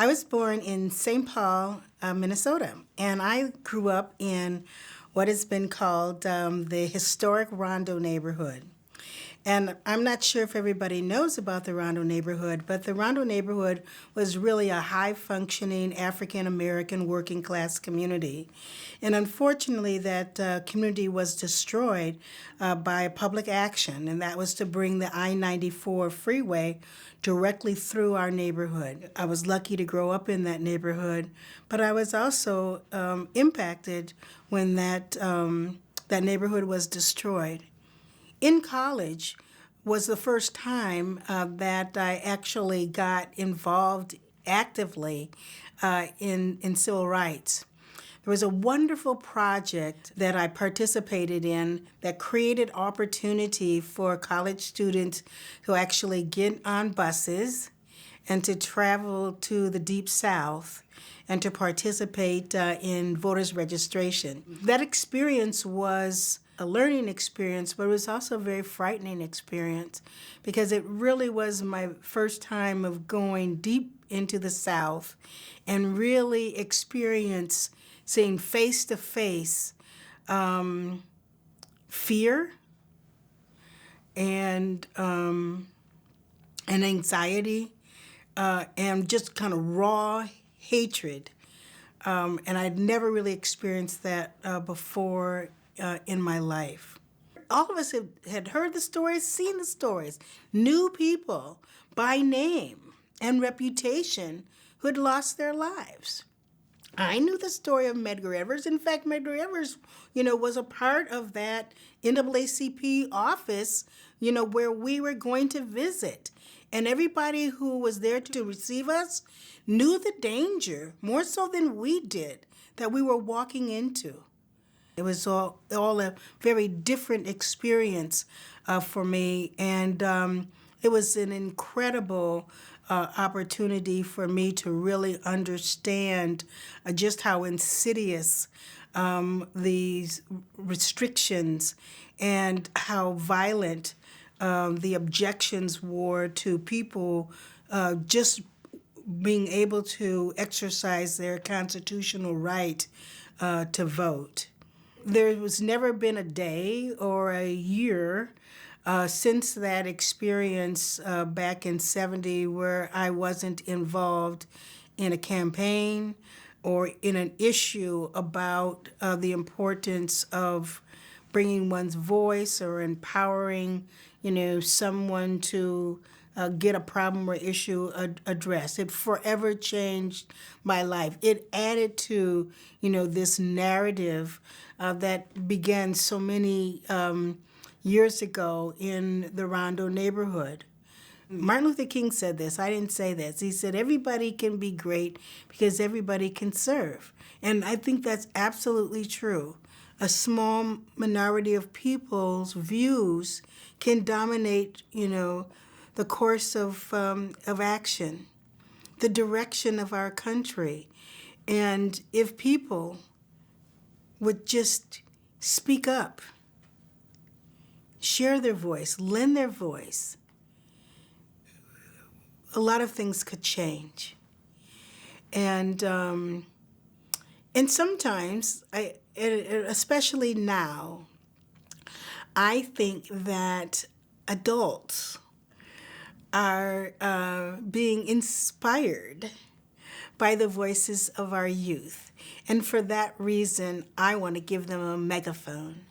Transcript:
I was born in St. Paul, Minnesota, and I grew up in what has been called the historic Rondo neighborhood. And I'm not sure if everybody knows about the Rondo neighborhood, but the Rondo neighborhood was really a high-functioning African-American working-class community. And unfortunately, that community was destroyed by public action, and that was to bring the I-94 freeway directly through our neighborhood. I was lucky to grow up in that neighborhood, but I was also impacted when that neighborhood was destroyed. In college was the first time that I actually got involved actively in civil rights. There was a wonderful project that I participated in that created opportunity for college students to actually get on buses and to travel to the Deep South and to participate in voters registration. That experience was a learning experience, but it was also a very frightening experience because it really was my first time of going deep into the South and really experiencing face-to-face fear and anxiety and just kind of raw hatred. And I'd never really experienced that before in my life. All of us had heard the stories, seen the stories, knew people by name and reputation who had lost their lives. I knew the story of Medgar Evers. In fact, Medgar Evers, was a part of that NAACP office, where we were going to visit. And everybody who was there to receive us knew the danger, more so than we did, that we were walking into. It was all a very different experience for me, and it was an incredible opportunity for me to really understand just how insidious these restrictions and how violent the objections were to people just being able to exercise their constitutional right to vote. There was never been a day or a year since that experience back in '70 where I wasn't involved in a campaign or in an issue about the importance of bringing one's voice or empowering, someone to get a problem or issue addressed. It forever changed my life. It added to, this narrative that began so many years ago in the Rondo neighborhood. Martin Luther King said this. I didn't say this. He said, everybody can be great because everybody can serve. And I think that's absolutely true. A small minority of people's views can dominate, the course of action, the direction of our country. And if people would just speak up, share their voice, lend their voice, a lot of things could change. And sometimes, especially now, I think that adults are being inspired by the voices of our youth. And for that reason, I want to give them a megaphone.